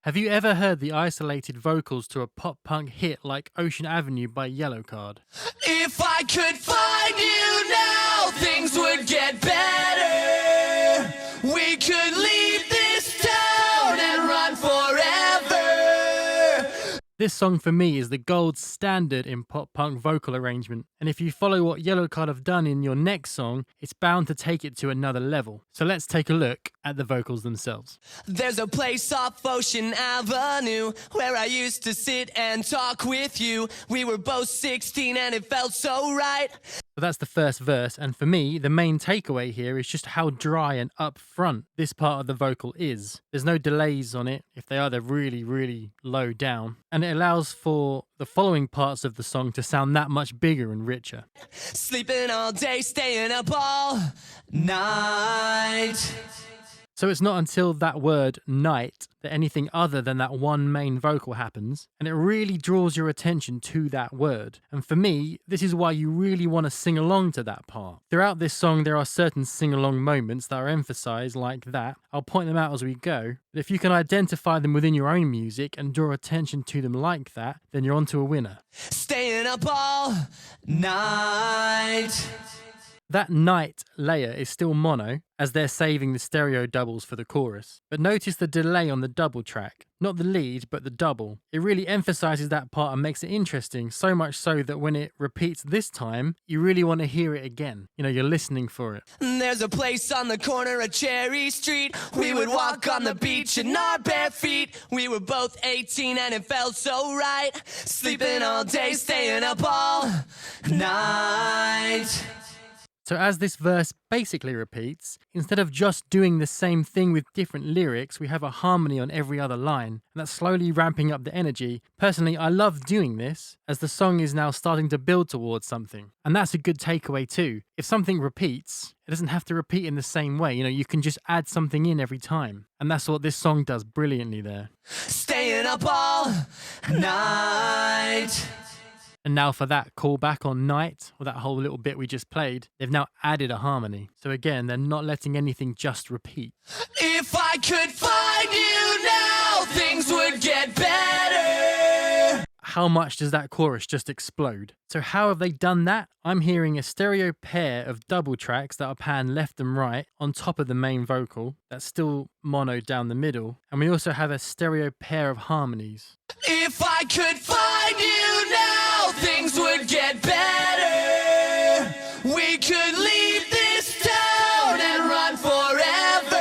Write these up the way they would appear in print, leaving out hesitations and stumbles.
Have you ever heard the isolated vocals to a pop-punk hit like Ocean Avenue by Yellowcard? If I could find you now, things would get better. We could leave this town and run forever. This song for me is the gold standard in pop-punk vocal arrangement, and if you follow what Yellowcard have done in your next song, it's bound to take it to another level. So let's take a look at the vocals themselves. There's a place off Ocean Avenue where I used to sit and talk with you. We were both 16 and it felt so right. So that's the first verse, and for me, the main takeaway here is just how dry and upfront this part of the vocal is. There's no delays on it. If they are, they're really, really low down. And it allows for the following parts of the song to sound that much bigger and richer. Sleeping all day, staying up all night. So it's not until that word night that anything other than that one main vocal happens, and it really draws your attention to that word. And for me, this is why you really want to sing along to that part. Throughout this song, there are certain sing-along moments that are emphasized like that. I'll point them out as we go, but if you can identify them within your own music and draw attention to them like that, then you're onto a winner. Staying up all night. That night layer is still mono, as they're saving the stereo doubles for the chorus. But notice the delay on the double track. Not the lead, but the double. It really emphasizes that part and makes it interesting, so much so that when it repeats this time, you really want to hear it again. You know, you're listening for it. There's a place on the corner of Cherry Street. We would walk on the beach in our bare feet. We were both 18 and it felt so right. Sleeping all day, staying up all night. So as this verse basically repeats, instead of just doing the same thing with different lyrics, we have a harmony on every other line, and that's slowly ramping up the energy. Personally, I love doing this, as the song is now starting to build towards something. And that's a good takeaway too. If something repeats, it doesn't have to repeat in the same way. You know, you can just add something in every time. And that's what this song does brilliantly there. Staying up all night. And now for that callback on night, or that whole little bit we just played, they've now added a harmony. So again, they're not letting anything just repeat. If I could find you now, things would get better. How much does that chorus just explode? So how have they done that? I'm hearing a stereo pair of double tracks that are panned left and right on top of the main vocal. That's still mono down the middle. And we also have a stereo pair of harmonies. If I could find you now, things would get better. We could leave this town and run forever.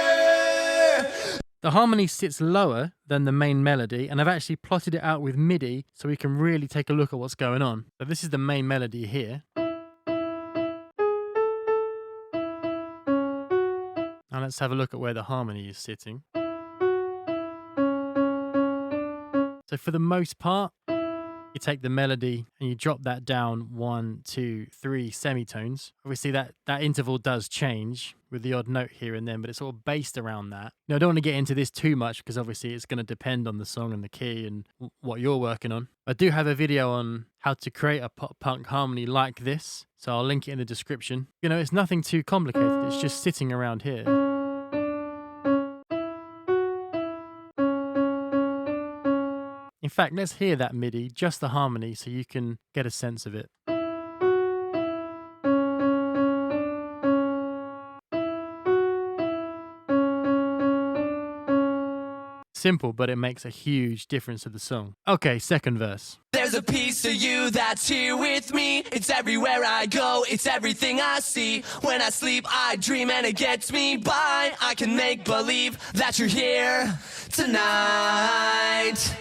The harmony sits lower than the main melody, and I've actually plotted it out with MIDI so we can really take a look at what's going on. So this is the main melody here. Now let's have a look at where the harmony is sitting. So for the most part, you take the melody and you drop that down 1, 2, 3 semitones. Obviously that interval does change with the odd note here and then, but it's sort of based around that. Now I don't want to get into this too much because obviously it's going to depend on the song and the key and what you're working on. I do have a video on how to create a pop-punk harmony like this, so I'll link it in the description. You know, it's nothing too complicated, it's just sitting around here. In fact, let's hear that MIDI, just the harmony, so you can get a sense of it. Simple, but it makes a huge difference to the song. Okay, second verse. There's a piece of you that's here with me. It's everywhere I go, it's everything I see. When I sleep, I dream and it gets me by. I can make believe that you're here tonight.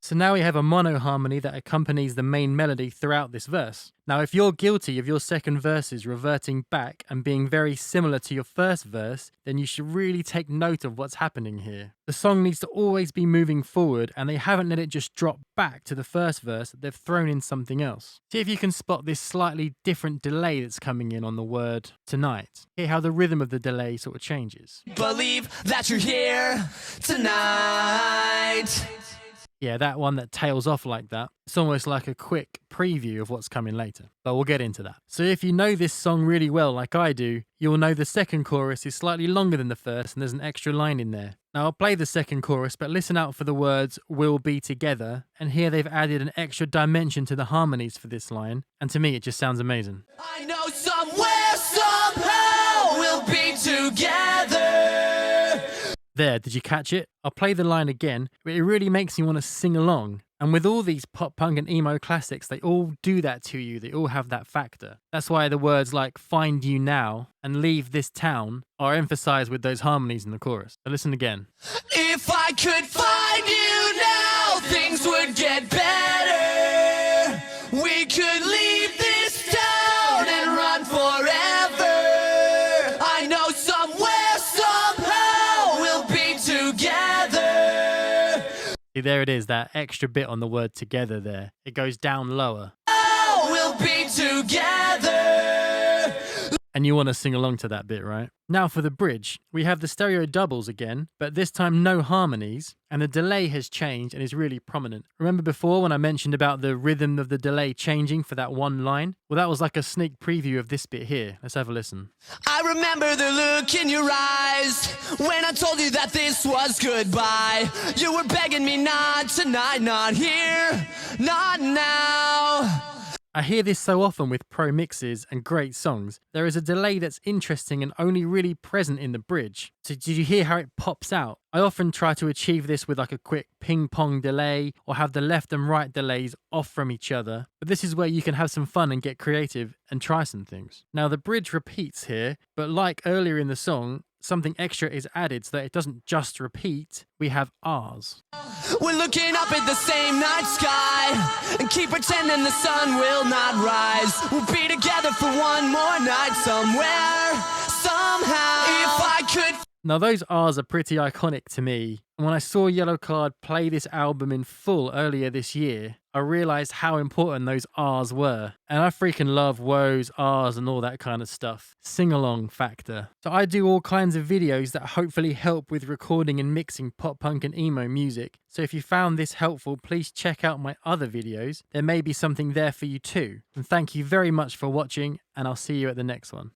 So now we have a mono harmony that accompanies the main melody throughout this verse. Now, if you're guilty of your second verses reverting back and being very similar to your first verse, then you should really take note of what's happening here. The song needs to always be moving forward, and they haven't let it just drop back to the first verse, they've thrown in something else. See if you can spot this slightly different delay that's coming in on the word tonight. Hear how the rhythm of the delay sort of changes. Believe that you're here tonight. Yeah, that one that tails off like that. It's almost like a quick preview of what's coming later, but we'll get into that. So if you know this song really well, like I do, you'll know the second chorus is slightly longer than the first and there's an extra line in there. Now I'll play the second chorus, but listen out for the words "we'll be together," and here they've added an extra dimension to the harmonies for this line, and to me it just sounds amazing. I know somewhere, somehow, we'll be together. There, did you catch it? I'll play the line again, but it really makes me want to sing along. And with all these pop punk and emo classics, they all do that to you. They all have that factor. That's why the words like "find you now" and "leave this town" are emphasized with those harmonies in the chorus. So listen again. If I could find you now, things would get better. We could leave this town and run forever. I know somewhere, somehow, we'll be together. See, there it is, that extra bit on the word "together" there. It goes down lower. Oh, we'll be together. And you want to sing along to that bit, right? Now for the bridge, we have the stereo doubles again, but this time no harmonies, and the delay has changed and is really prominent. Remember before when I mentioned about the rhythm of the delay changing for that one line? Well, that was like a sneak preview of this bit here. Let's have a listen. I remember the look in your eyes when I told you that this was goodbye. You were begging me not tonight, not here, not now. I hear this so often with pro mixes and great songs. There is a delay that's interesting and only really present in the bridge. So did you hear how it pops out? I often try to achieve this with like a quick ping pong delay or have the left and right delays off from each other. But this is where you can have some fun and get creative and try some things. Now the bridge repeats here, but like earlier in the song, something extra is added so that it doesn't just repeat. We have R's. We're looking up at the same night sky and keep pretending the sun will not rise. We'll be together for one more night somewhere, somehow. If I could. Now those R's are pretty iconic to me. When I saw Yellowcard play this album in full earlier this year, I realised how important those R's were. And I freaking love woes, R's and all that kind of stuff. Sing-along factor. So I do all kinds of videos that hopefully help with recording and mixing pop punk and emo music. So if you found this helpful, please check out my other videos. There may be something there for you too. And thank you very much for watching, and I'll see you at the next one.